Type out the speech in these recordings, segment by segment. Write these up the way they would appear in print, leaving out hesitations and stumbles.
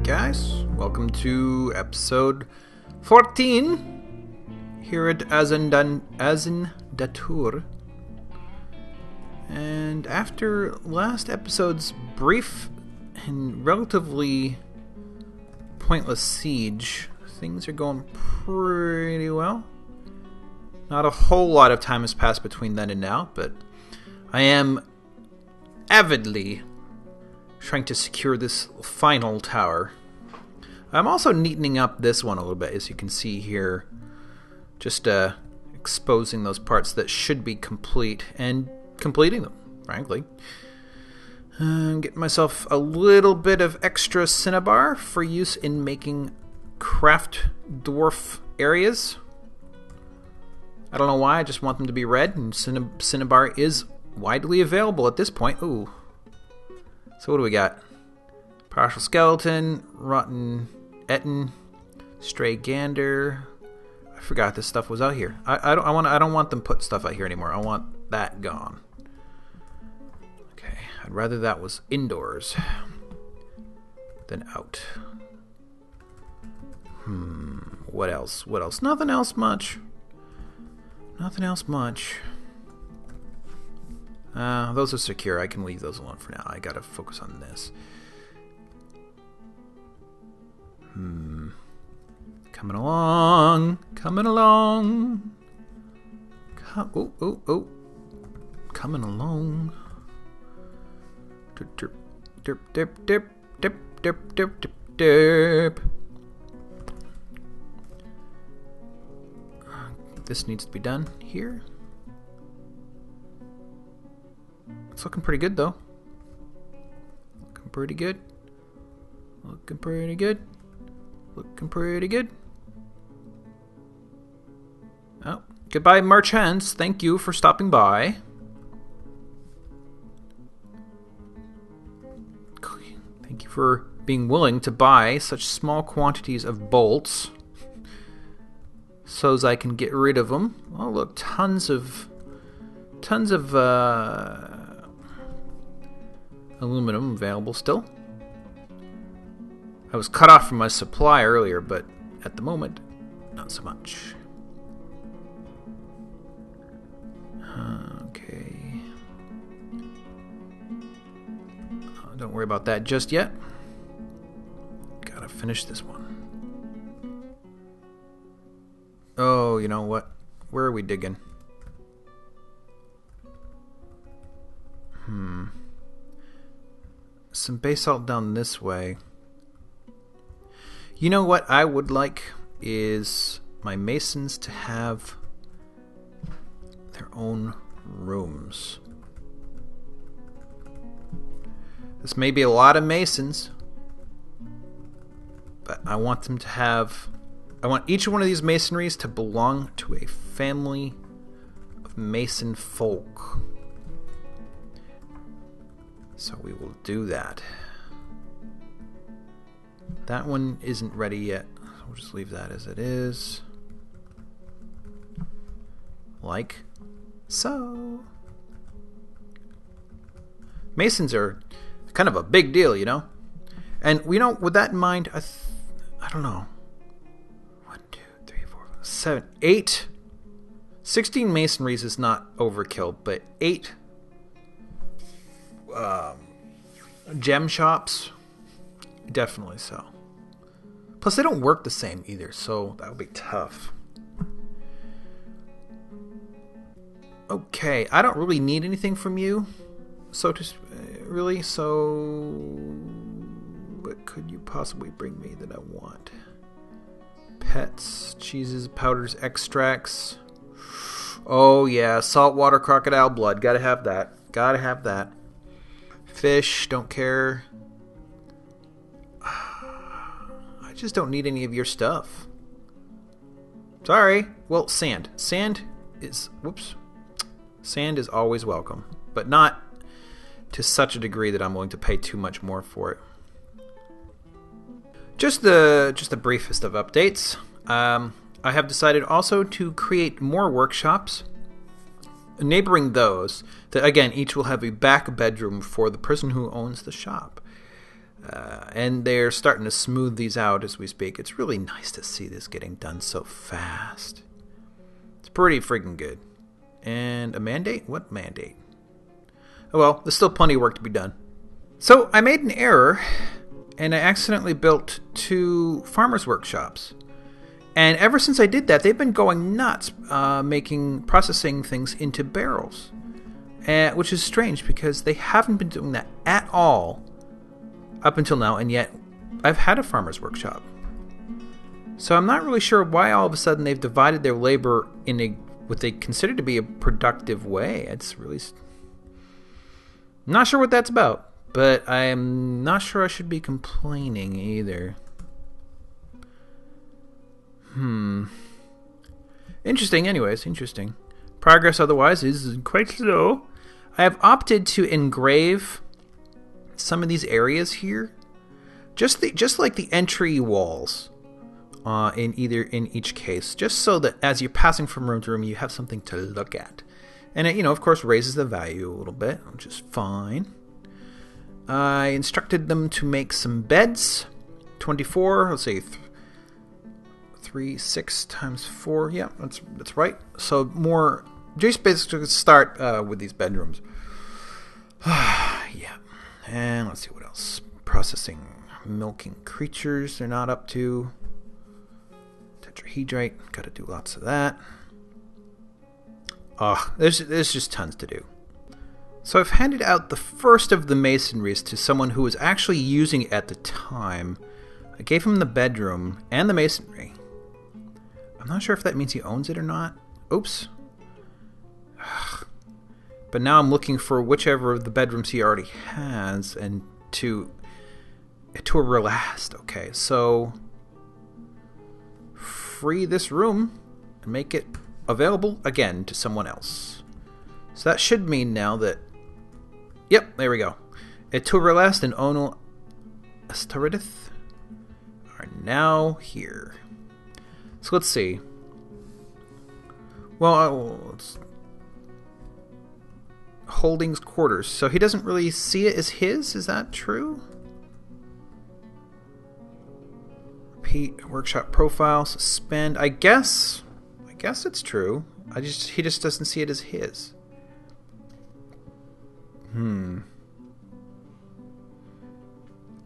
guys, welcome to episode 14 here at Azindatur. And after last episode's brief and relatively pointless siege, things are going pretty well. Not a whole lot of time has passed between then and now, but I am avidly trying to secure this final tower. I'm also neatening up this one a little bit, as you can see here. Just exposing those parts that should be complete and completing them, frankly. I'm getting myself a little bit of extra cinnabar for use in making craft dwarf areas. I don't know why, I just want them to be red, and cinnabar is widely available at this point. Ooh. So what do we got? Partial skeleton, rotten etten, stray gander. I forgot this stuff was out here. I don't want them put stuff out here anymore. I want that gone. Okay, I'd rather that was indoors than out. What else? What else? Nothing else much. Nothing else much. Those are secure. I can leave those alone for now. I gotta focus on this. Coming along. Coming along. Oh. Coming along. Derp, derp, derp, derp, derp, derp, derp, derp, derp. This needs to be done here. It's looking pretty good, though. Looking pretty good. Looking pretty good. Looking pretty good. Oh, goodbye, merchants. Thank you for stopping by. Thank you for being willing to buy such small quantities of bolts so as I can get rid of them. Oh, look, tons of aluminum available still. I was cut off from my supply earlier, but at the moment, not so much. Okay. Don't worry about that just yet. Gotta finish this one. Oh, you know what? Where are we digging? Some basalt down this way. You know what I would like is my masons to have their own rooms. This may be a lot of masons, but I want them to have... I want each one of these masonries to belong to a family of mason folk. So we will do that. That one isn't ready yet. So we'll just leave that as it is. Like so. Masons are kind of a big deal, you know? And, you know, with that in mind, I don't know. 1, 2, 3, 4, 5, 7, 8. 16 masonries is not overkill, but 8 gem shops, definitely so. Plus, they don't work the same either, so that would be tough. Okay, I don't really need anything from you, so what could you possibly bring me that I want? Pets, cheeses, powders, extracts. Oh yeah, saltwater crocodile blood, gotta have that. Gotta have that. Fish, don't care. I just don't need any of your stuff. Sorry. Well, sand. Sand is always welcome, but not to such a degree that I'm willing to pay too much more for it. Just the briefest of updates. I have decided also to create more workshops neighboring those that, again, each will have a back bedroom for the person who owns the shop. And they're starting to smooth these out as we speak. It's really nice to see this getting done so fast. It's pretty freaking good. And a mandate? What mandate? Oh well, there's still plenty of work to be done. So I made an error, and I accidentally built 2 farmers' workshops. And ever since I did that, they've been going nuts, processing things into barrels. Which is strange, because they haven't been doing that at all up until now, and yet I've had a farmer's workshop. So I'm not really sure why all of a sudden they've divided their labor in what they consider to be a productive way. It's really... not sure what that's about, but I am not sure I should be complaining either. Interesting, anyways, interesting. Progress otherwise is quite slow. I have opted to engrave some of these areas here, just like the entry walls, in each case, just so that as you're passing from room to room, you have something to look at, and it, of course, raises the value a little bit, which is fine. I instructed them to make some beds, 24. Let's say 6 times 4. Yeah, that's right. So more. Just basically start with these bedrooms. Yeah. And let's see what else. Processing, milking creatures they're not up to. Tetrahedrite, gotta do lots of that. There's just tons to do. So I've handed out the first of the masonries to someone who was actually using it at the time. I gave him the bedroom and the masonry. I'm not sure if that means he owns it or not. Oops. But now I'm looking for whichever of the bedrooms he already has and to a last. Okay, so free this room and make it available again to someone else. So that should mean now that... Yep, there we go. Eturelast and Ono Astaridith are now here. So let's see. Well, it's Holdings quarters. So he doesn't really see it as his? Is that true? Repeat workshop profile. Suspend. I guess it's true. He just doesn't see it as his.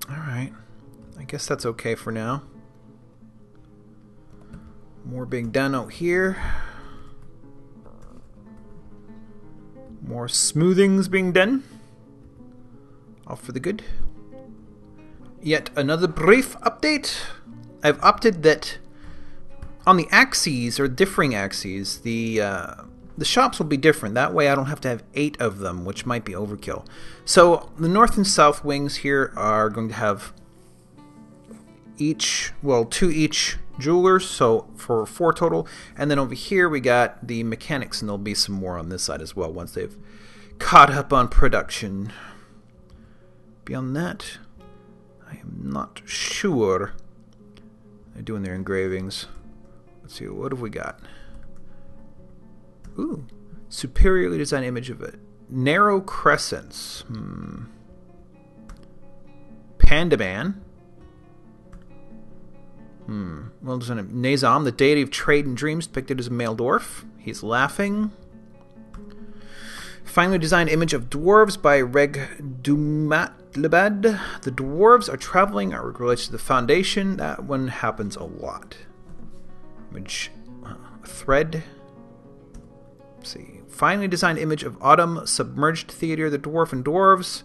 Alright. I guess that's okay for now. More being done out here. More smoothings being done. All for the good. Yet another brief update. I've opted that on the axes, or differing axes, the shops will be different. That way I don't have to have 8 of them, which might be overkill. So the north and south wings here are going to have 2 each jewelers, so for 4 total. And then over here we got the mechanics, and there'll be some more on this side as well once they've caught up on production. Beyond that, I am not sure. They're doing their engravings. Let's see, what have we got? Ooh, superiorly designed image of it. Narrow crescents. Panda Man. Well designed. Nazam, the deity of trade and dreams, depicted as a male dwarf. He's laughing. Finely designed image of dwarves by Reg Dumatlabad. The dwarves are traveling, are related to the foundation. That one happens a lot. Image thread. Let's see. Finely designed image of Autumn Submerged Theater, the dwarf and dwarves.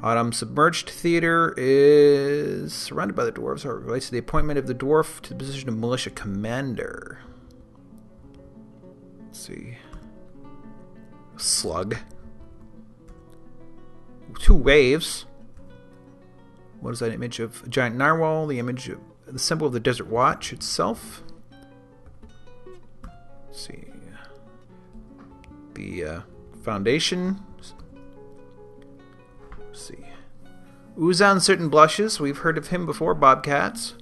Autumn Submerged Theater is surrounded by the dwarves. It relates to the appointment of the dwarf to the position of militia commander. Let's see. Slug. 2 waves. What is that image of? A giant narwhal. The image of the symbol of the Desert Watch itself. Let's see. The foundation. Let's see. Uzan Certain Blushes. We've heard of him before. Bobcats.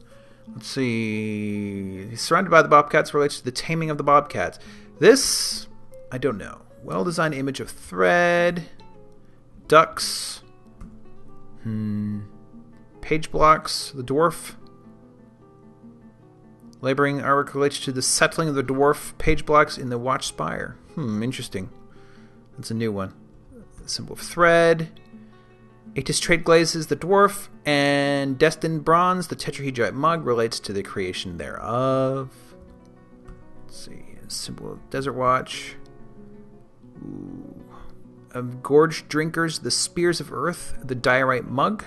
Let's see. He's surrounded by the bobcats. Relates to the taming of the bobcats. This, I don't know. Well-designed image of thread. Ducks. Page blocks. The dwarf. Laboring artwork relates to the settling of the dwarf page blocks in the watch spire. Interesting. That's a new one. Symbol of thread. Atis trade glazes, the dwarf, and destined bronze, the tetrahedrite mug, relates to the creation thereof. Let's see. Symbol of desert watch. Ooh. Of gorged drinkers, the spears of earth, the diorite mug.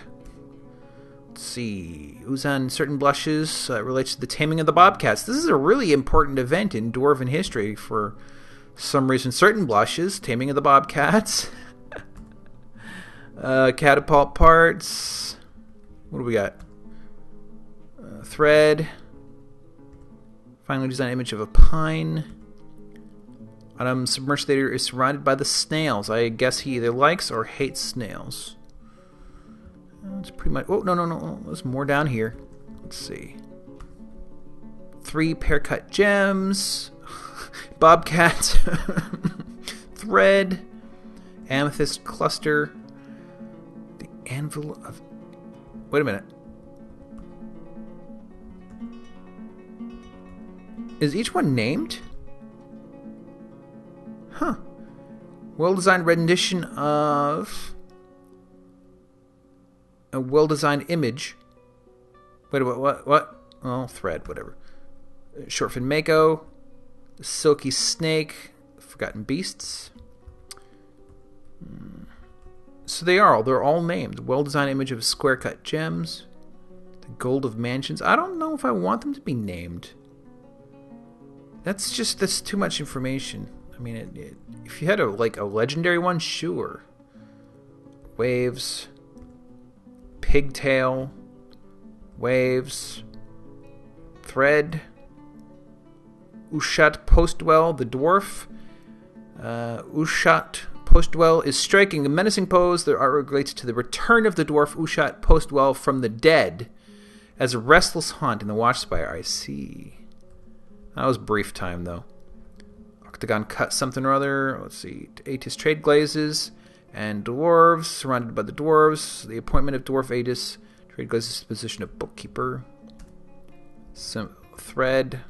Let's see. Uzan certain blushes relates to the taming of the bobcats. This is a really important event in dwarven history for some reason. Certain blushes, taming of the bobcats. Catapult parts. What do we got? Thread. Finally designed image of a pine. Autumn submerged later is surrounded by the snails. I guess he either likes or hates snails. That's pretty much... Oh, no. There's more down here. Let's see. 3 pear-cut gems. Bobcat. Thread. Amethyst cluster. The anvil of... Wait a minute. Is each one named? Huh. Well-designed rendition of... a well-designed image. Wait, what? Oh, thread, whatever. Shortfin Mako. The Silky Snake. Forgotten Beasts. So they're all named. Well-designed image of square-cut gems. The Gold of Mansions. I don't know if I want them to be named. That's too much information. I mean, if you had a legendary one, sure. Waves. Pigtail. Waves. Thread. Ushat Postwell, the dwarf. Ushat Postwell is striking a menacing pose. The artwork relates to the return of the dwarf Ushat Postwell from the dead as a restless haunt in the Watchspire. I see. That was brief time, though. Octagon cut something or other. Let's see. Atis trade glazes and dwarves. Surrounded by the dwarves. The appointment of dwarf Atis. Trade glazes position of bookkeeper. Some thread.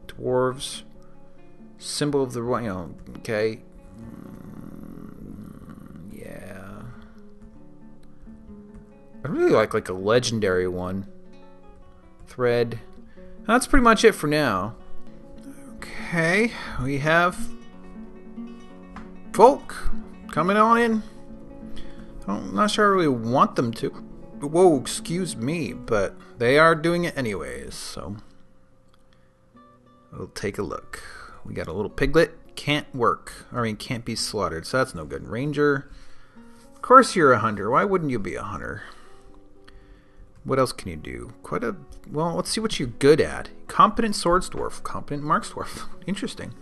Dwarves. Symbol of the royal. Okay. Yeah. I really like a legendary one. Thread. That's pretty much it for now. Okay, we have folk coming on in. I'm not sure I really want them to. Whoa, excuse me, but they are doing it anyways, so we'll take a look. We got a little piglet. Can't be slaughtered, so that's no good. Ranger. Of course you're a hunter. Why wouldn't you be a hunter? What else can you do? Well, let's see what you're good at. Competent swords dwarf. Competent marks dwarf. Interesting.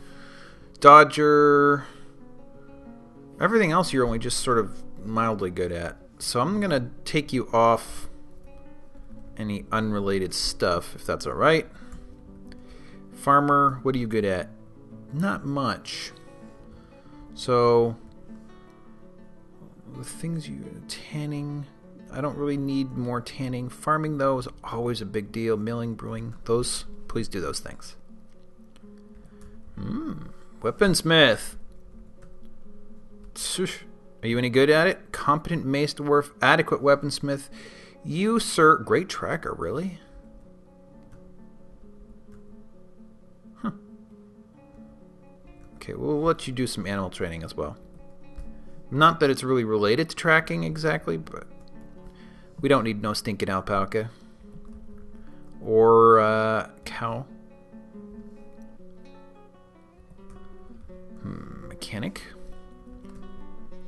Dodger. Everything else you're only just sort of mildly good at. So I'm going to take you off any unrelated stuff, if that's alright. Farmer, what are you good at? Not much. So, the things tanning... I don't really need more tanning. Farming, though, is always a big deal. Milling, brewing, please do those things. Weaponsmith. Are you any good at it? Competent mace dwarf, adequate weaponsmith. You, sir, great tracker, really? Huh. Okay, we'll let you do some animal training as well. Not that it's really related to tracking exactly, but we don't need no stinking alpaca. Or, cow. Mechanic.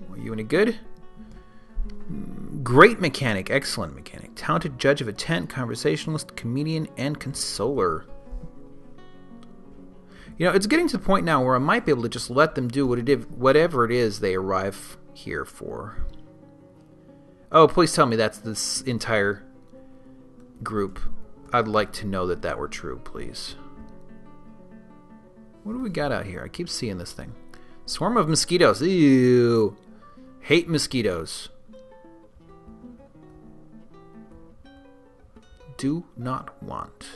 Are you any good? Great mechanic. Excellent mechanic. Talented judge of a tent, conversationalist, comedian, and consoler. You know, it's getting to the point now where I might be able to just let them do whatever it is they arrive here for. Oh, please tell me that's this entire group. I'd like to know that were true, please. What do we got out here? I keep seeing this thing. Swarm of mosquitoes. Ew. Hate mosquitoes. do not want.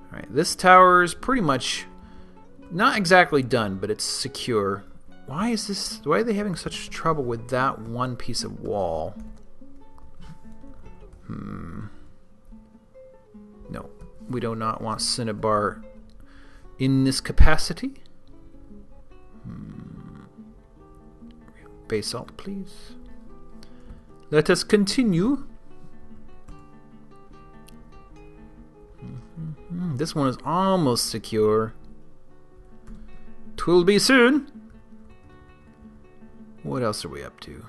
Alright, this tower is pretty much not exactly done, but it's secure. Why are they having such trouble with that one piece of wall? No, we do not want Cinnabar in this capacity. Basalt, please. Let us continue. This one is almost secure. 'Twill be soon. What else are we up to?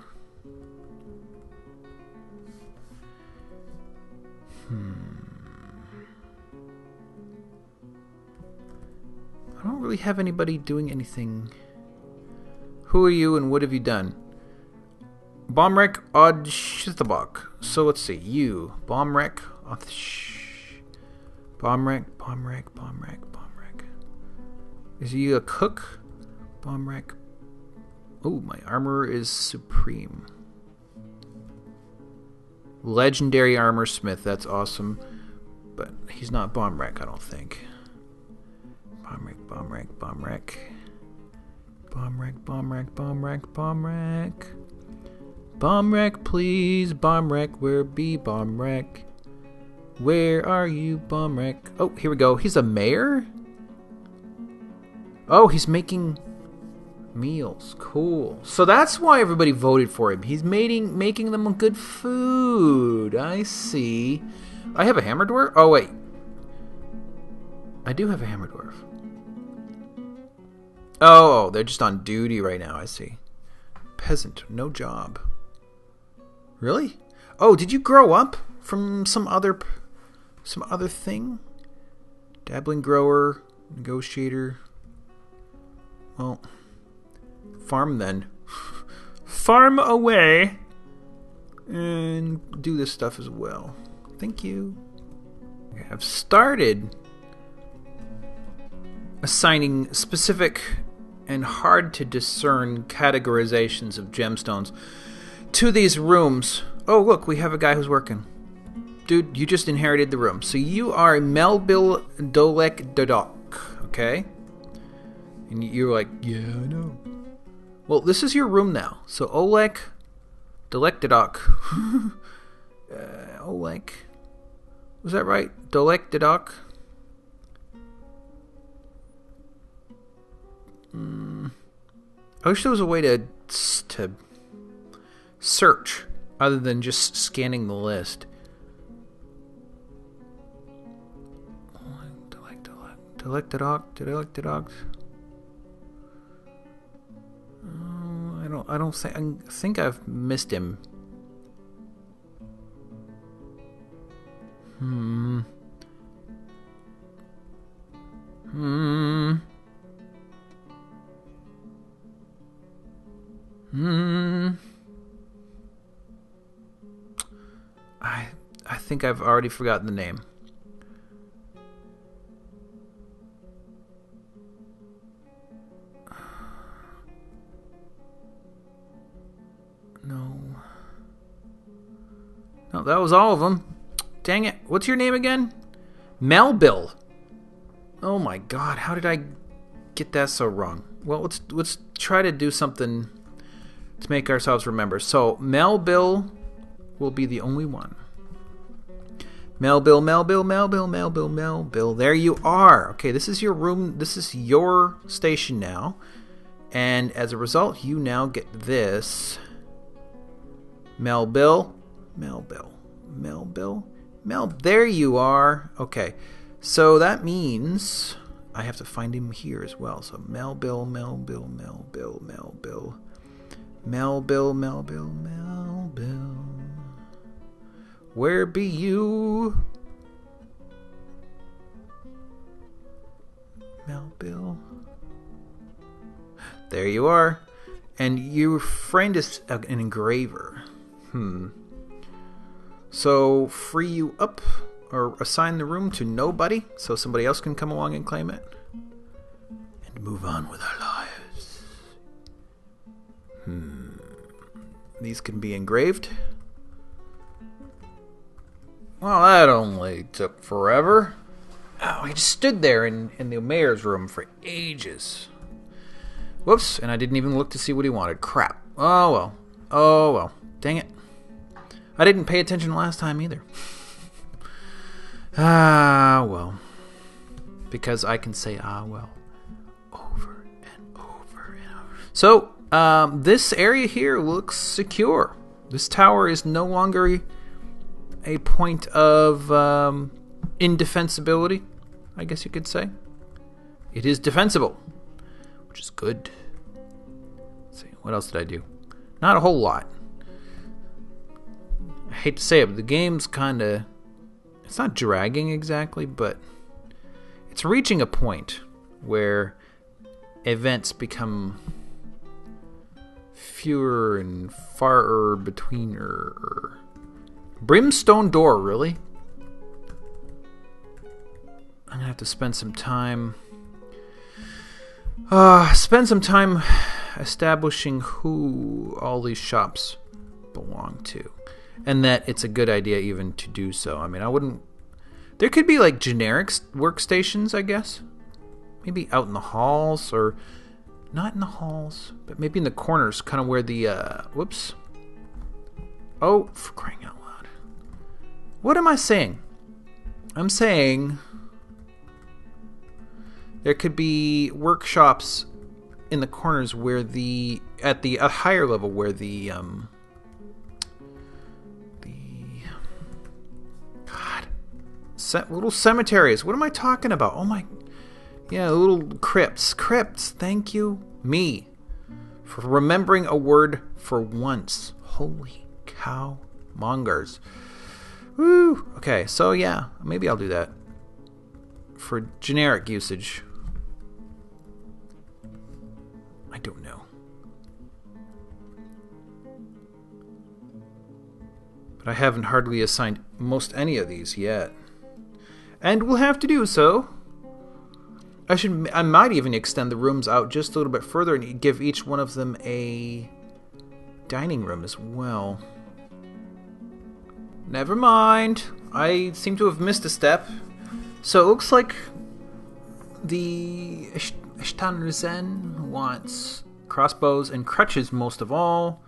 I don't really have anybody doing anything. Who are you and what have you done? Bomrek Odshithabok. So let's see. You. Bomrek. Bomrek. Is he a cook? Bomrek. Oh, my armor is supreme. Legendary armor smith. That's awesome. But he's not Bomrek, I don't think. Bomrek. Bomrek, please. Bomrek, where be Bomrek? Where are you, Bomrek? Oh, here we go. He's a mayor? Oh, he's making meals. Cool. So that's why everybody voted for him. He's making them good food. I see. I have a hammer dwarf? Oh, wait. I do have a hammer dwarf. Oh, they're just on duty right now. I see. Peasant. No job. Really? Oh, did you grow up from some other thing? Dabbling grower. Negotiator. Well, farm then. Farm away. And do this stuff as well. Thank you. I've started assigning specific and hard to discern categorizations of gemstones to these rooms. Oh, look, we have a guy who's working. Dude, you just inherited the room. So you are Melbil Dolek Dodok, okay? And you're like, yeah, I know. Well, this is your room now. So Olek Dolek Dodok. Olek. Was that right? Dolek Dodok? I wish there was a way to search other than just scanning the list. Dolek Dodok. I think I've missed him. I think I've already forgotten the name. No, that was all of them. Dang it. What's your name again? Melbil. Oh my god, how did I get that so wrong? Well, let's try to do something to make ourselves remember. So, Melbil will be the only one. Melbil. There you are. Okay, this is your room. This is your station now. And as a result, you now get this. Melbil. There you are. Okay. So that means I have to find him here as well. So Melbil. Where be you? Melbil. There you are. And your friend is an engraver. So free you up or assign the room to nobody so somebody else can come along and claim it. And move on with our lives. These can be engraved. Well, that only took forever. Oh, I just stood there in the mayor's room for ages. Whoops, and I didn't even look to see what he wanted. Crap. Oh, well. Oh, well. Dang it. I didn't pay attention last time either. Ah, well. Because I can say, ah, well, over and over and over. So, this area here looks secure. This tower is no longer a point of indefensibility, I guess you could say. It is defensible, which is good. Let's see, what else did I do? Not a whole lot. I hate to say it, but the game's kind of... It's not dragging exactly, but it's reaching a point where events become fewer and farer between. Brimstone door, really? I'm gonna have to spend some time establishing who all these shops belong to, and that it's a good idea even to do so. I mean, I wouldn't... There could be like generic workstations, I guess. Maybe out in the halls, or not in the halls, but maybe in the corners, kind of where the whoops. Oh, for crying out loud. What am I saying? I'm saying there could be workshops in the corners where at the higher level where the little cemeteries. What am I talking about? Oh my, yeah, little crypts. Thank you, me, for remembering a word for once. Holy cow, mongers. Woo. Okay, so yeah, maybe I'll do that for generic usage. I don't know. But I haven't hardly assigned most any of these yet. And we'll have to do so. I might even extend the rooms out just a little bit further and give each one of them a dining room as well. Never mind. I seem to have missed a step. So it looks like the Ishtanrizen wants crossbows and crutches most of all,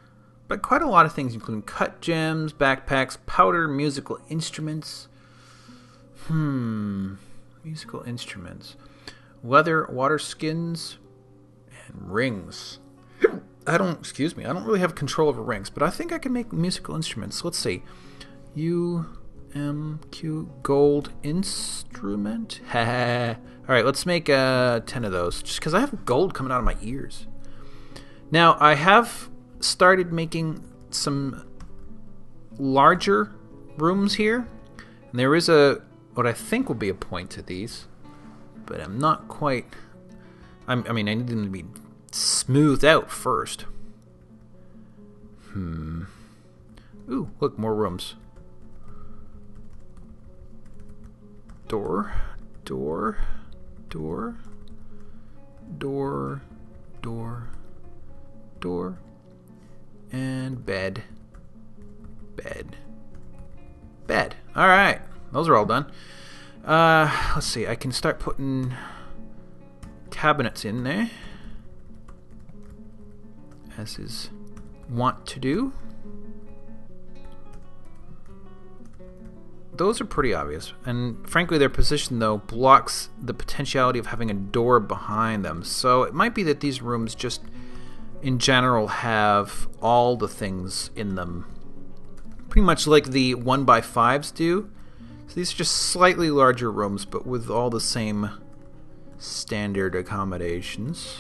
but quite a lot of things, including cut gems, backpacks, powder, musical instruments. Musical instruments. Leather, water skins, and rings. I don't really have control over rings, but I think I can make musical instruments. Let's see. UMQ gold instrument. Alright, let's make 10 of those, just because I have gold coming out of my ears. Now, I have started making some larger rooms here, and there is what I think will be a point to these, but I'm not quite... I mean, I need them to be smoothed out first. Ooh, look, more rooms. Door, and bed. Alright, those are all done. Let's see, I can start putting cabinets in there, as is wont to do. Those are pretty obvious, and frankly their position though blocks the potentiality of having a door behind them, so it might be that these rooms just in general have all the things in them, pretty much like the 1x5s do. So these are just slightly larger rooms, but with all the same standard accommodations.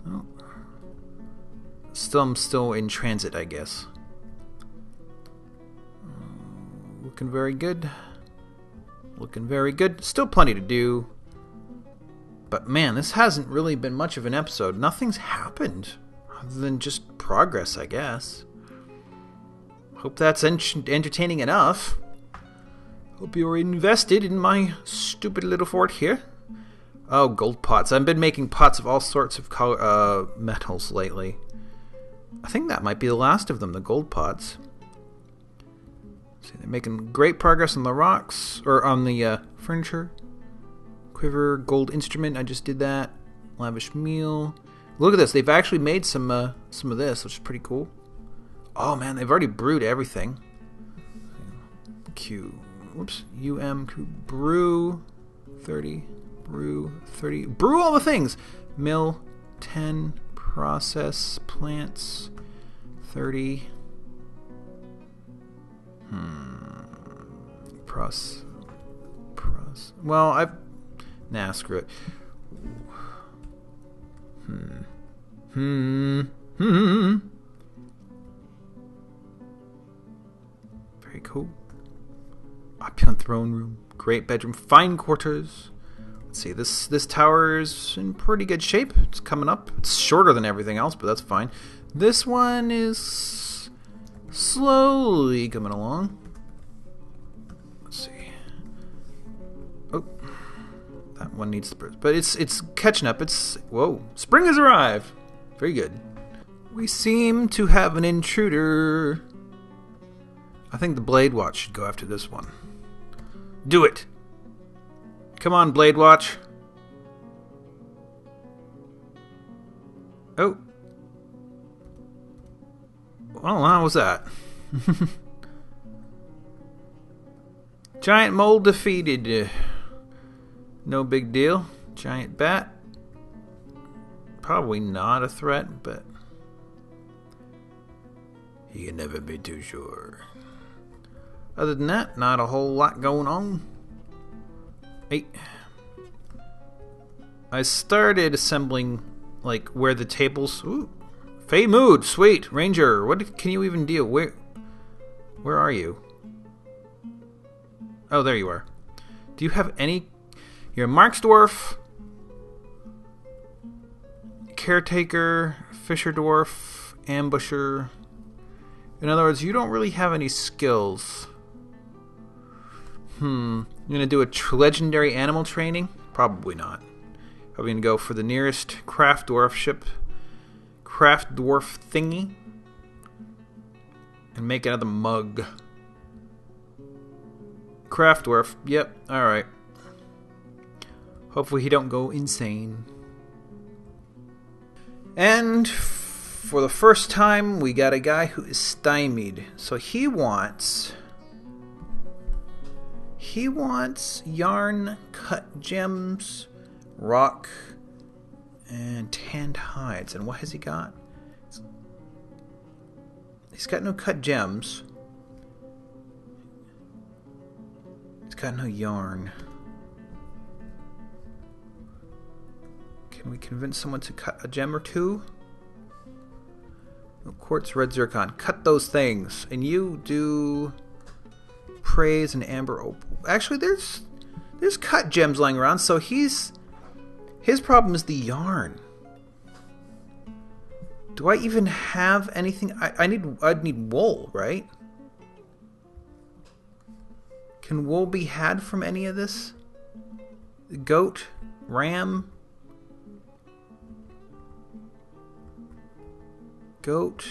Oh. I'm still in transit, I guess. Looking very good. Still plenty to do. But man, this hasn't really been much of an episode. Nothing's happened other than just progress, I guess. Hope that's entertaining enough. Hope you're invested in my stupid little fort here. Oh, gold pots. I've been making pots of all sorts of metals lately. I think that might be the last of them, the gold pots. See, they're making great progress on the rocks, or on the furniture. Quiver, gold instrument, I just did that. Lavish meal. Look at this, they've actually made some of this, which is pretty cool. Oh man, they've already brewed everything. Q, whoops, Q, brew 30, brew 30, brew all the things. Mill 10, process plants 30. Well, nah, screw it. Very cool. Opulent throne room, great bedroom, fine quarters. Let's see, this tower is in pretty good shape. It's coming up. It's shorter than everything else, but that's fine. This one is slowly coming along. Let's see. Oh, that one needs the birds, but it's catching up. Whoa, spring has arrived. Very good. We seem to have an intruder. I think the Blade Watch should go after this one. Do it. Come on, Blade Watch. Oh. Well, how was that? Giant mole defeated. No big deal. Giant bat. Probably not a threat, but you can never be too sure. Other than that, not a whole lot going on. Hey. I started assembling, like, where the tables... Ooh. Fey Mood, sweet. Ranger, what can you even deal? Where are you? Oh, there you are. Do you have any... You're a Marks Dwarf, Caretaker, Fisher Dwarf, Ambusher. In other words, you don't really have any skills. You're gonna do a legendary animal training? Probably not. Are we gonna go for the nearest craft dwarf ship? Craft dwarf thingy? And make another mug. Craft dwarf. Yep, alright. Hopefully he don't go insane. And for the first time, we got a guy who is stymied. So he wants yarn, cut gems, rock, and tanned hides. And what has he got? He's got no cut gems. He's got no yarn. Can we convince someone to cut a gem or two? No, quartz, red zircon. Cut those things. And you do praise and amber opal. Actually, there's cut gems lying around, so his problem is the yarn. Do I even have anything? I'd need wool, right? Can wool be had from any of this? Goat, ram, goat,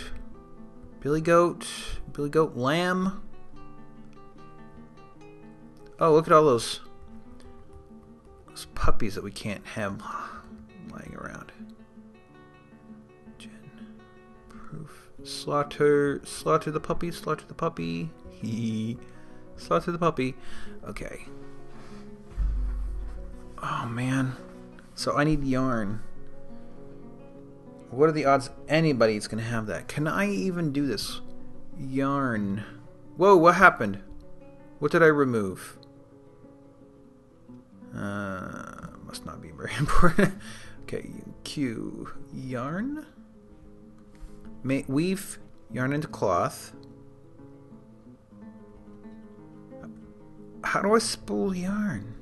billy goat, lamb. Oh, look at all those puppies that we can't have lying around. Proof. Slaughter the puppy, slaughter the puppy. Slaughter the puppy. Okay. Oh man. So I need yarn. What are the odds anybody's gonna have that? Can I even do this? Yarn. Whoa, what happened? What did I remove? Must not be very important. Okay, Q. Yarn. Weave yarn into cloth. How do I spool yarn?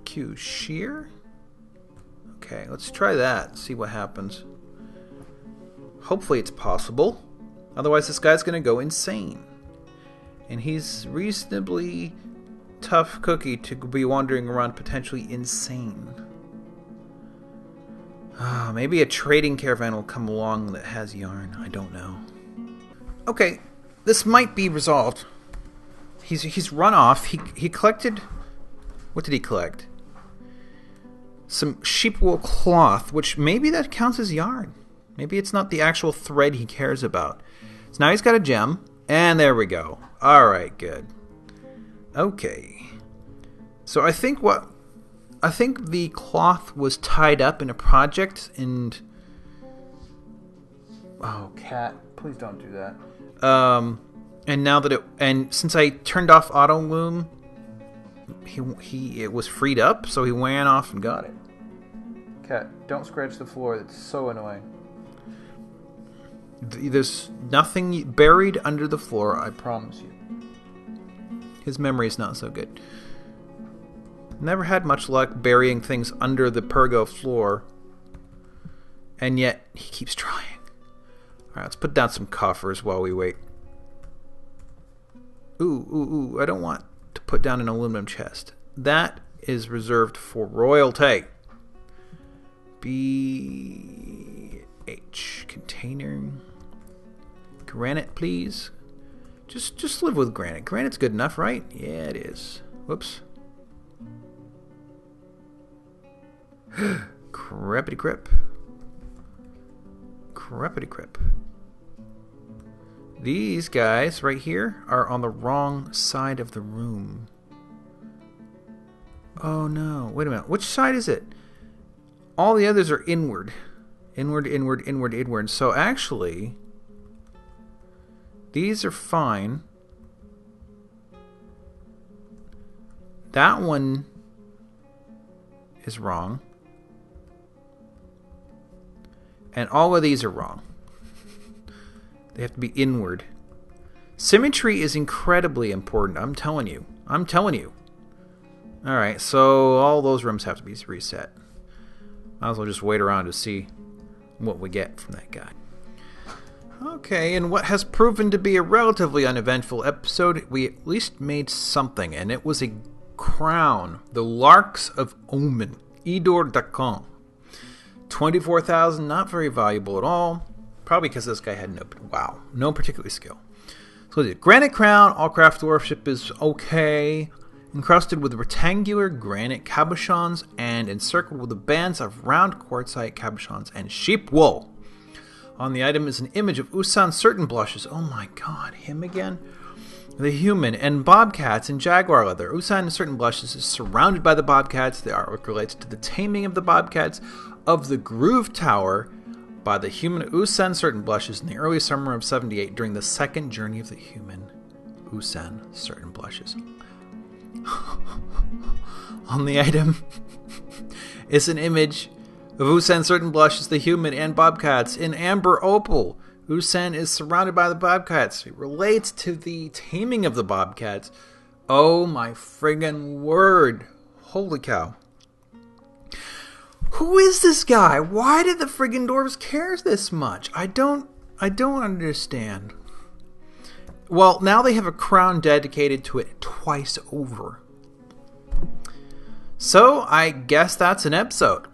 Q. Shear? Okay, let's try that. See what happens. Hopefully it's possible. Otherwise this guy's gonna go insane. And he's reasonably tough cookie to be wandering around potentially insane. Maybe a trading caravan will come along that has yarn. I don't know. Okay, this might be resolved. He's run off. He collected... What did he collect? Some sheep wool cloth, which maybe that counts as yarn. Maybe it's not the actual thread he cares about. So now he's got a gem, and there we go. Alright, good. Okay. So I think the cloth was tied up in a project, and... Oh, cat, please don't do that. And now that and since I turned off auto loom, it was freed up, so he ran off and got it. Cat, don't scratch the floor. That's so annoying. There's nothing buried under the floor, I promise you. His memory's not so good. Never had much luck burying things under the pergo floor, and yet he keeps trying. Alright, let's put down some coffers while we wait. Ooh, I don't want to put down an aluminum chest. That is reserved for royalty. BH container. Granite, please. Just live with granite. Granite's good enough, right? Yeah, it is. Whoops. Crepity crip. Crepity crip. These guys right here are on the wrong side of the room. Oh no, wait a minute. Which side is it? All the others are inward. Inward. So actually, these are fine. That one is wrong. And all of these are wrong. They have to be inward. Symmetry is incredibly important. I'm telling you. Alright, so all those rooms have to be reset. Might as well just wait around to see what we get from that guy. Okay, in what has proven to be a relatively uneventful episode, we at least made something, and it was a crown. The Larks of Omen. Idor Dakan. 24,000, not very valuable at all. Probably because this guy had no particular skill. So the granite crown, all craft dwarfship is okay. Encrusted with rectangular granite cabochons and encircled with the bands of round quartzite cabochons and sheep wool. On the item is an image of Usan Certain Blushes. Oh my god, him again? The human and bobcats in jaguar leather. Usan Certain Blushes is surrounded by the bobcats. The artwork relates to the taming of the bobcats of the Groove Tower by the human Usan Certain Blushes in the early summer of 78 during the second journey of the human Usan Certain Blushes. On the item is an image of Usan Certain Blushes, the human, and bobcats in amber opal. Usan is surrounded by the bobcats. It relates to the taming of the bobcats. Oh my friggin' word. Holy cow. Who is this guy? Why did the friggin' dwarves care this much? I don't understand. Well, now they have a crown dedicated to it twice over. So, I guess that's an episode.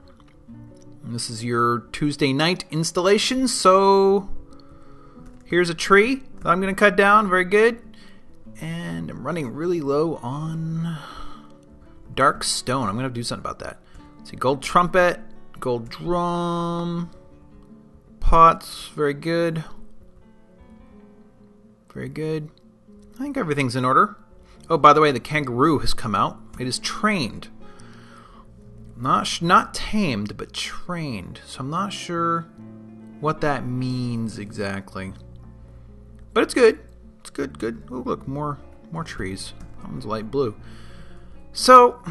This is your Tuesday night installation, so here's a tree that I'm going to cut down. Very good. And I'm running really low on dark stone. I'm going to do something about that. Let's see, gold trumpet, gold drum, pots, very good. Very good. I think everything's in order. Oh, by the way, the kangaroo has come out. It is trained. Not tamed, but trained. So I'm not sure what that means exactly. But it's good. It's good. Oh, look, more trees. That one's light blue. So,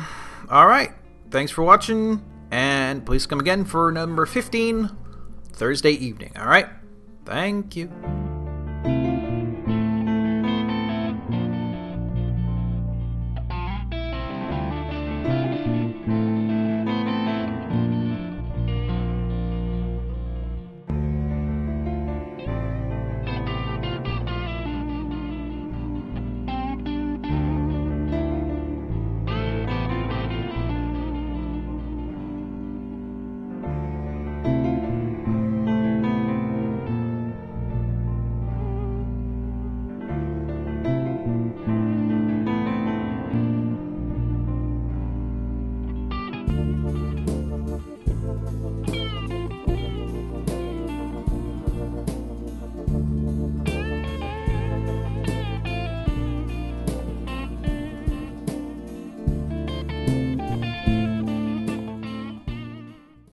alright. Thanks for watching, and please come again for number 15, Thursday evening. Alright? Thank you.